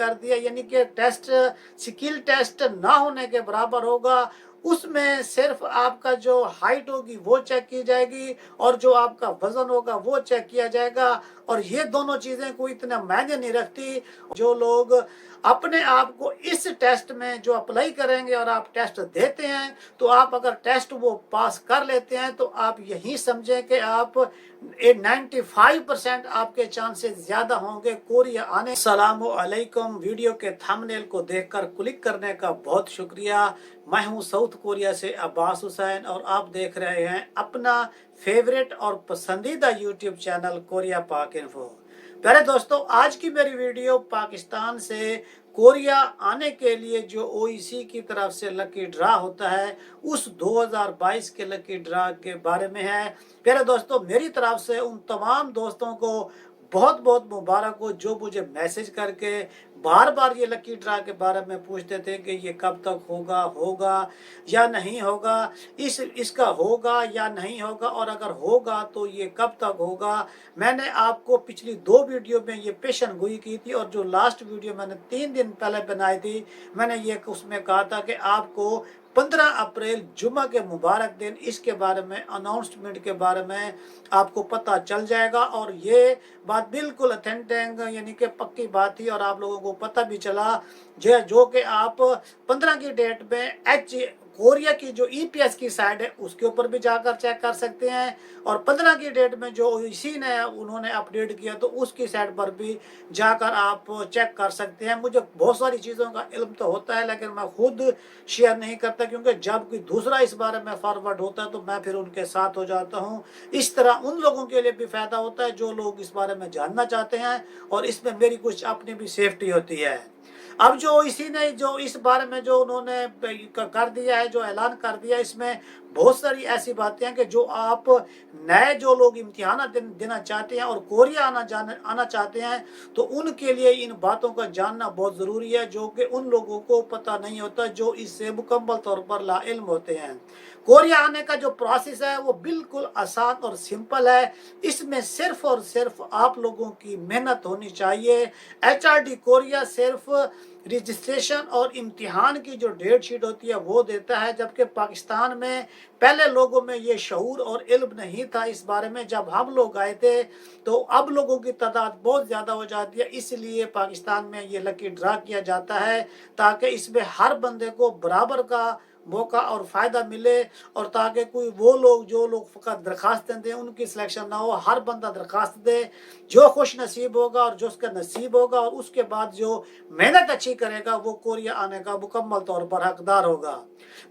कर दिया, यानी कि टेस्ट स्किल टेस्ट ना होने के बराबर होगा। उसमें सिर्फ आपका जो हाइट होगी वो चेक की जाएगी और जो आपका वजन होगा वो चेक किया जाएगा। और ये दोनों चीज़ें कोई इतना मायने नहीं रखती। जो लोग अपने आप को इस टेस्ट में जो अप्लाई करेंगे और आप टेस्ट देते हैं, तो आप अगर टेस्ट वो पास कर लेते हैं तो आप यही समझें कि आप 95% आपके चांसेस ज़्यादा होंगे कोरिया आने। अस्सलामु अलैकुम। वीडियो के थंबनेल को देखकर क्लिक करने का बहुत शुक्रिया। मैं हूं साउथ कोरिया से अब्बास हुसैन और आप देख रहे हैं अपना फेवरेट और पसंदीदा यूट्यूब चैनल कोरिया पाक इन्फो। प्यारे दोस्तों, आज की मेरी वीडियो पाकिस्तान से कोरिया आने के लिए जो ओईसी की तरफ से लकी ड्रा होता है उस 2022 के लकी ड्रा के बारे में है। प्यारे दोस्तों, मेरी तरफ से उन तमाम दोस्तों को बहुत बहुत मुबारक हो जो मुझे मैसेज करके बार बार ये लकी ड्रा के बारे में पूछते थे कि ये कब तक होगा या नहीं होगा, इसका होगा या नहीं होगा, और अगर होगा तो ये कब तक होगा। मैंने आपको पिछली 2 वीडियो में ये पेशन गोई की थी और जो लास्ट वीडियो मैंने 3 दिन पहले बनाई थी, मैंने ये उसमें कहा था कि आपको 15 अप्रैल जुम्मा के मुबारक दिन इसके बारे में अनाउंसमेंट के बारे में आपको पता चल जाएगा। और ये बात बिल्कुल अथेंटिक यानी कि पक्की बात थी और आप लोगों को पता भी चला जो कि आप 15 की डेट में कोरिया की जो ईपीएस की साइट है उसके ऊपर भी जाकर चेक कर सकते हैं। और 15 की डेट में जो इसी ने उन्होंने अपडेट किया तो उसकी साइट पर भी जाकर आप चेक कर सकते हैं। मुझे बहुत सारी चीज़ों का इल्म तो होता है लेकिन मैं खुद शेयर नहीं करता, क्योंकि जब कोई दूसरा इस बारे में फॉरवर्ड होता है तो मैं फिर उनके साथ हो जाता हूँ। इस तरह उन लोगों के लिए भी फ़ायदा होता है जो लोग इस बारे में जानना चाहते हैं और इसमें मेरी कुछ अपनी भी सेफ्टी होती है। अब जो इसी ने जो इस बारे में जो उन्होंने कर दिया है, जो ऐलान कर दिया, इसमें बहुत सारी ऐसी बातें हैं कि जो आप नए जो लोग इम्तिहान देना चाहते हैं और कोरिया आना चाहते हैं तो उनके लिए इन बातों का जानना बहुत ज़रूरी है, जो कि उन लोगों को पता नहीं होता जो इससे मुकम्मल तौर पर लाइल्म होते हैं। कोरिया आने का जो प्रोसेस है वो बिल्कुल आसान और सिंपल है। इसमें सिर्फ और सिर्फ आप लोगों की मेहनत होनी चाहिए। एचआरडी कोरिया सिर्फ रजिस्ट्रेशन और इम्तिहान की जो डेट शीट होती है वो देता है, जबकि पाकिस्तान में पहले लोगों में ये शऊर और इल्म नहीं था इस बारे में। जब हम लोग आए थे तो अब लोगों की तादाद बहुत ज़्यादा हो जाती है, इसलिए पाकिस्तान में ये लकी ड्रा किया जाता है ताकि इसमें हर बंदे को बराबर का मौका और फ़ायदा मिले और ताकि कोई वो लोग जो लोग फ़कत दरख्वास्त दें उनकी सिलेक्शन ना हो। हर बंदा दरख्वास्त दे, जो खुश नसीब होगा और जो उसका नसीब होगा और उसके बाद जो मेहनत अच्छी करेगा वो कोरिया आने का मुकम्मल तौर पर हकदार होगा।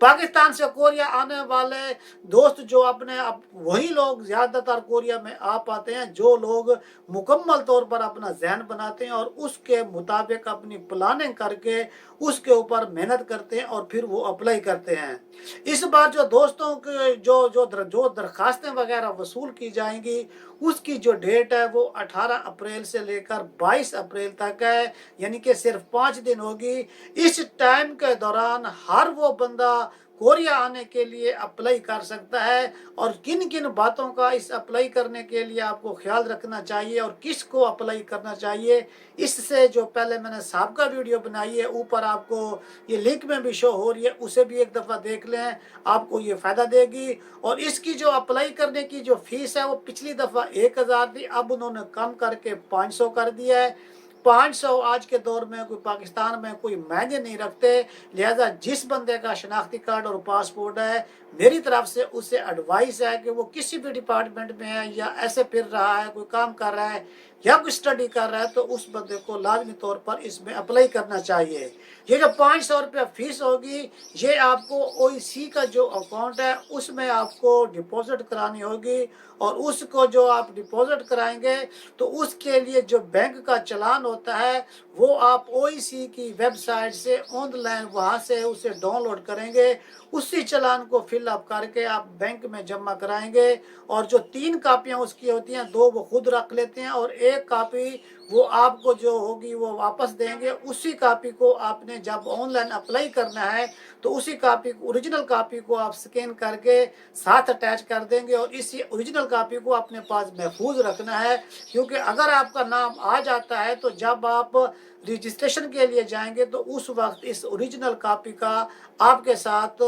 पाकिस्तान से कोरिया आने वाले दोस्त जो अपने वही लोग ज़्यादातर कोरिया में आ पाते हैं जो लोग मुकम्मल तौर पर अपना जहन बनाते हैं और उसके मुताबिक अपनी प्लानिंग करके उसके ऊपर मेहनत करते हैं और फिर वो अप्लाई करते हैं। इस बार जो दोस्तों के जो दरखास्तें वगैरह वसूल की जाएंगी उसकी जो डेट है वो 18 अप्रैल से लेकर 22 अप्रैल तक है, यानी कि सिर्फ 5 दिन होगी। इस टाइम के दौरान हर वो बंदा कोरिया आने के लिए अप्लाई कर सकता है। और किन किन बातों का इस अप्लाई करने के लिए आपको ख्याल रखना चाहिए और किस को अप्लाई करना चाहिए, इससे जो पहले मैंने साबका वीडियो बनाई है ऊपर आपको ये लिंक में भी शो हो रही है, उसे भी एक दफ़ा देख लें, आपको ये फ़ायदा देगी। और इसकी जो अप्लाई करने की जो फ़ीस है वो पिछली दफ़ा 1000 थी, अब उन्होंने कम करके 500 कर दिया है। 500 आज के दौर में कोई पाकिस्तान में कोई मायने नहीं रखते, लिहाजा जिस बंदे का शनाख्ती कार्ड और पासपोर्ट है मेरी तरफ से उसे एडवाइस है कि वो किसी भी डिपार्टमेंट में है या ऐसे फिर रहा है, कोई काम कर रहा है या कोई स्टडी कर रहा है तो उस बंदे को लाजमी तौर पर इसमें अप्लाई करना चाहिए। ये जो 500 रुपया फीस होगी ये आपको ओईसी का जो अकाउंट है उसमें आपको डिपॉजिट करानी होगी और उसको जो आप डिपॉजिट कराएंगे तो उसके लिए जो बैंक का चालान होता है वो आप ओईसी की वेबसाइट से ऑनलाइन वहाँ से उसे डाउनलोड करेंगे, उसी चालान को फिलअप करके आप बैंक में जमा कराएंगे। और जो 3 कापियाँ उसकी होती हैं 2 वो खुद रख लेते हैं और 1 कापी वो आपको जो होगी वो वापस देंगे। उसी कॉपी को आपने जब ऑनलाइन अप्लाई करना है तो उसी कॉपी को, ओरिजिनल कॉपी को आप स्कैन करके साथ अटैच कर देंगे और इसी ओरिजिनल कॉपी को अपने पास महफूज रखना है। क्योंकि अगर आपका नाम आ जाता है तो जब आप रजिस्ट्रेशन के लिए जाएंगे तो उस वक्त इस ओरिजिनल कॉपी का आपके साथ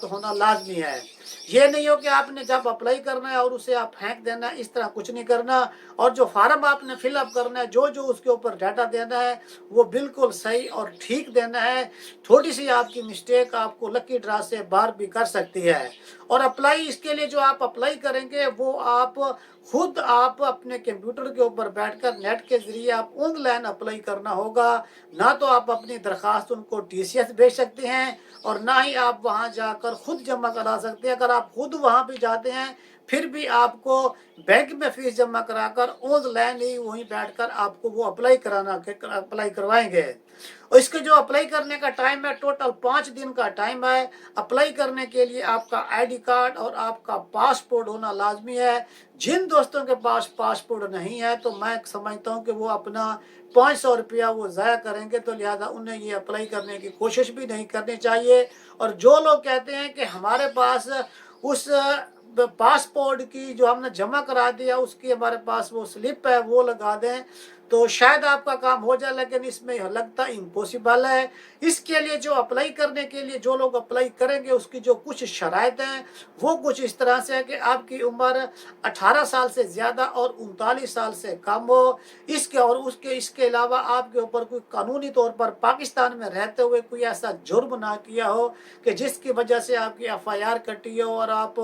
होना लाजमी है। ये नहीं हो कि आपने जब अप्लाई करना है और उसे आप फेंक देना, इस तरह कुछ नहीं करना। और जो फार्म आपने फिलअप करना है, जो जो उसके ऊपर डाटा देना है वो बिल्कुल सही और ठीक देना है। थोड़ी सी आपकी मिस्टेक आपको लकी ड्रा से बाहर भी कर सकती है। और अप्लाई, इसके लिए जो आप अप्लाई करेंगे वो आप अपने कंप्यूटर के ऊपर बैठकर नेट के जरिए आप ऑनलाइन अप्लाई करना होगा। ना तो आप अपनी दरखास्त उनको TCS भेज सकते हैं और ना ही आप वहां जाकर खुद जमा करा सकते हैं। अगर आप खुद वहां भी जाते हैं फिर भी आपको बैंक में फीस जमा कराकर ऑनलाइन ही वहीं बैठकर आपको वो अप्लाई करवाएंगे। और इसके जो अप्लाई करने का टाइम है, टोटल 5 दिन का टाइम है। अप्लाई करने के लिए आपका ID कार्ड और आपका पासपोर्ट होना लाजमी है। जिन दोस्तों के पास पासपोर्ट नहीं है तो मैं समझता हूँ कि वो अपना 500 रुपया वो ज़ाया करेंगे, तो लिहाजा उन्हें ये अप्लाई करने की कोशिश भी नहीं करनी चाहिए। और जो लोग कहते हैं कि हमारे पास उस पासपोर्ट की जो हमने जमा करा दिया उसकी हमारे पास वो स्लिप है वो लगा दें तो शायद आपका काम हो जाए, लेकिन इसमें लगता इम्पॉसिबल है। इसके लिए जो अप्लाई करने के लिए जो लोग अप्लाई करेंगे उसकी जो कुछ शराइत हैं वो कुछ इस तरह से है कि आपकी उम्र 18 साल से ज़्यादा और 39 साल से कम हो। इसके अलावा आपके ऊपर कोई कानूनी तौर पर पाकिस्तान में रहते हुए कोई ऐसा जुर्म ना किया हो कि जिसकी वजह से आपकी FIR कटी हो और आप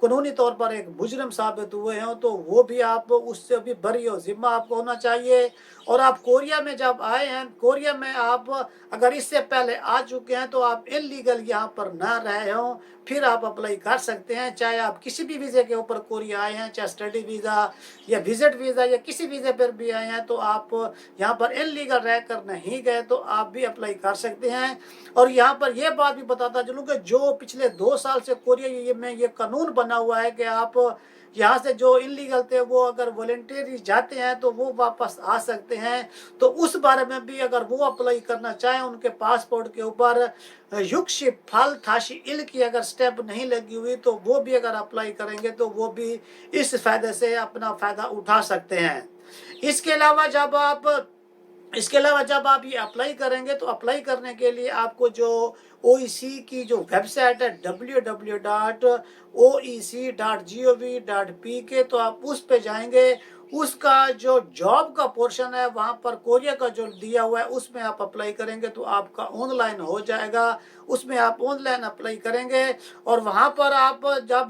कानूनी तौर पर एक मुजरिम साबित हुए हों, तो वो भी आप उससे भी बरी हो जिम्मा आपको होना चाहिए। और आप कोरिया में जब आए हैं, कोरिया में आप अगर इससे पहले आ चुके हैं तो आप इनलीगल यहाँ पर ना रहे हों फिर आप अप्लाई कर सकते हैं। चाहे आप किसी भी वीज़े के ऊपर कोरिया आए हैं, चाहे स्टडी वीज़ा या विजिट वीज़ा या किसी वीज़े पर भी आए हैं, तो आप यहाँ पर इनलीगल रह कर नहीं गए तो आप भी अप्लाई कर सकते हैं। और यहाँ पर यह बात भी बताता चलूँ कि जो पिछले 2 साल से कोरिया में ये कानून बना हुआ है कि आप यहाँ से जो इनलीगल थे वो अगर वॉलंटियरली जाते हैं तो वो वापस आ सकते हैं। तो उस बारे में भी अगर वो अप्लाई करना चाहें, उनके पासपोर्ट के ऊपर युगशिप फल थाशी इल की अगर स्टेप नहीं लगी हुई तो वो भी अगर अप्लाई करेंगे तो वो भी इस फायदे से अपना फ़ायदा उठा सकते हैं। इसके अलावा जब आप ये अप्लाई करेंगे तो अप्लाई करने के लिए आपको जो OEC की जो वेबसाइट है www.oec.gov.pk, तो आप उस पे जाएंगे। उसका जो जॉब का पोर्शन है वहाँ पर कोरिया का जो दिया हुआ है उसमें आप अप्लाई करेंगे तो आपका ऑनलाइन हो जाएगा। उसमें आप ऑनलाइन अप्लाई करेंगे और वहाँ पर आप जब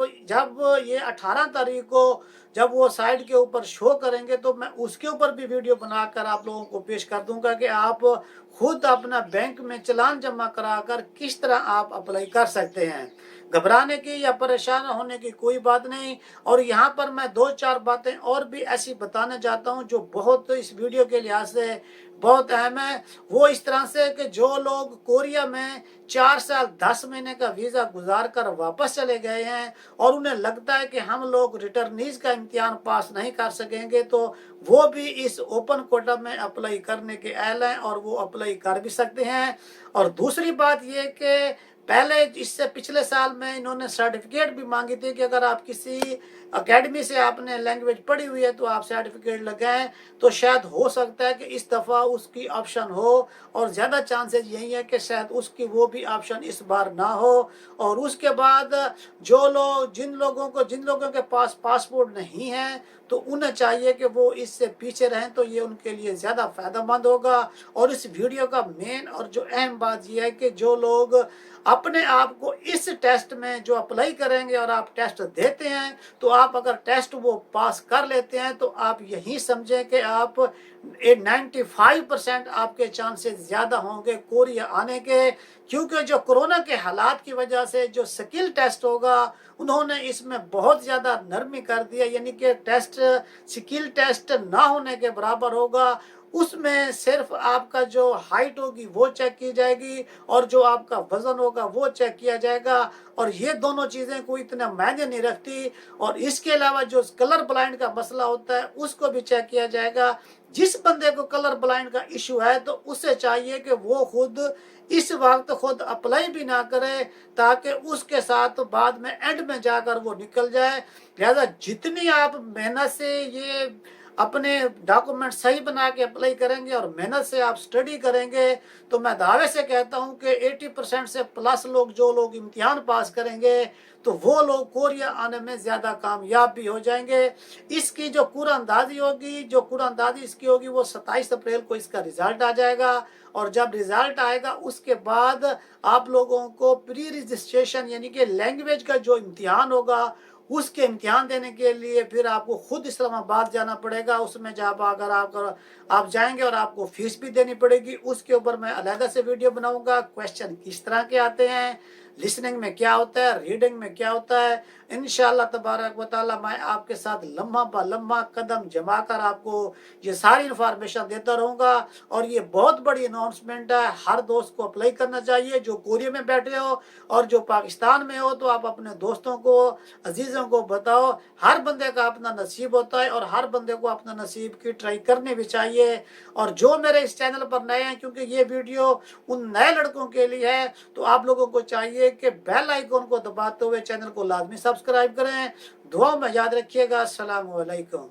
ये 18 तारीख को जब वो साइट के ऊपर शो करेंगे तो मैं उसके ऊपर भी वीडियो बनाकर आप लोगों को पेश कर दूंगा कि आप खुद अपना बैंक में चालान जमा कराकर किस तरह आप अप्लाई कर सकते हैं। घबराने की या परेशान होने की कोई बात नहीं। और यहाँ पर मैं 2-4 बातें और भी ऐसी बताना चाहता हूँ जो बहुत इस वीडियो के लिहाज से बहुत अहम है। वो इस तरह से कि जो लोग कोरिया में 4 साल 10 महीने का वीज़ा गुजार कर वापस चले गए हैं और उन्हें लगता है कि हम लोग रिटर्नीज का इम्तिहान पास नहीं कर सकेंगे, तो वो भी इस ओपन कोटा में अप्लाई करने के अहल हैं और वो अप्लाई कर भी सकते हैं। और दूसरी बात ये कि पहले इससे पिछले साल में इन्होंने सर्टिफिकेट भी मांगी थी कि अगर आप किसी अकेडमी से आपने लैंग्वेज पढ़ी हुई है तो आप सर्टिफिकेट लगाएं, तो शायद हो सकता है कि इस दफ़ा उसकी ऑप्शन हो और ज़्यादा चांसेस यही है कि शायद उसकी वो भी ऑप्शन इस बार ना हो। और उसके बाद जिन लोगों के पास पासपोर्ट नहीं है तो उन्हें चाहिए कि वो इससे पीछे रहें, तो ये उनके लिए ज़्यादा फ़ायदेमंद होगा। और इस वीडियो का मेन और जो अहम बात यह है कि जो लोग अपने आप को इस टेस्ट में जो अप्लाई करेंगे और आप टेस्ट देते हैं तो आप अगर टेस्ट वो पास कर लेते हैं तो आप यही समझें कि आप 95% आपके चांसेस ज़्यादा होंगे कोरिया आने के। क्योंकि जो कोरोना के हालात की वजह से जो स्किल टेस्ट होगा उन्होंने इसमें बहुत ज़्यादा नरमी कर दिया, यानी कि टेस्ट स्किल टेस्ट ना होने के बराबर होगा। उसमें सिर्फ आपका जो हाइट होगी वो चेक की जाएगी और जो आपका वजन होगा वो चेक किया जाएगा, और ये दोनों चीज़ें कोई इतना मायने नहीं रखती। और इसके अलावा जो कलर ब्लाइंड का मसला होता है उसको भी चेक किया जाएगा। जिस बंदे को कलर ब्लाइंड का इशू है तो उसे चाहिए कि वो खुद इस वक्त खुद अप्लाई भी ना करे, ताकि उसके साथ बाद में एंड में जाकर वो निकल जाए। लिहाजा जितनी आप मेहनत से ये अपने डॉक्यूमेंट सही बना के अप्लाई करेंगे और मेहनत से आप स्टडी करेंगे, तो मैं दावे से कहता हूं कि 80% से प्लस लोग, जो लोग इम्तिहान पास करेंगे, तो वो लोग कोरिया आने में ज़्यादा कामयाब भी हो जाएंगे। इसकी जो कुरानंदाजी होगी, जो कुरानंदाजी इसकी होगी, वो 27 अप्रैल को इसका रिजल्ट आ जाएगा। और जब रिजल्ट आएगा उसके बाद आप लोगों को प्री रजिस्ट्रेशन यानी कि लैंग्वेज का जो इम्तिहान होगा, उसके इम्तिहान देने के लिए फिर आपको खुद इस्लामाबाद जाना पड़ेगा। उसमें जब अगर आप जाएंगे और आपको फीस भी देनी पड़ेगी, उसके ऊपर मैं अलग से वीडियो बनाऊंगा। क्वेश्चन किस तरह के आते हैं, लिसनिंग में क्या होता है, रीडिंग में क्या होता है, इंशाअल्लाह तबारक व तआला मैं आपके साथ लम्हा ब लम्हा कदम जमा कर आपको ये सारी इन्फॉर्मेशन देता रहूँगा। और ये बहुत बड़ी अनाउंसमेंट है, हर दोस्त को अप्लाई करना चाहिए जो कोरिया में बैठे हो, और जो पाकिस्तान में हो तो आप अपने दोस्तों को, अजीज़ों को बताओ। हर बंदे का अपना नसीब होता है और हर बंदे को अपना नसीब की ट्राई करनी भी चाहिए। और जो मेरे इस चैनल पर नए हैं, क्योंकि ये वीडियो उन नए लड़कों के लिए है, तो आप लोगों को चाहिए कि बेल आइकन को दबाते हुए चैनल को लाजमी सब्सक्राइब करें। दुआ में याद रखिएगा। अस्सलाम वालेकुम।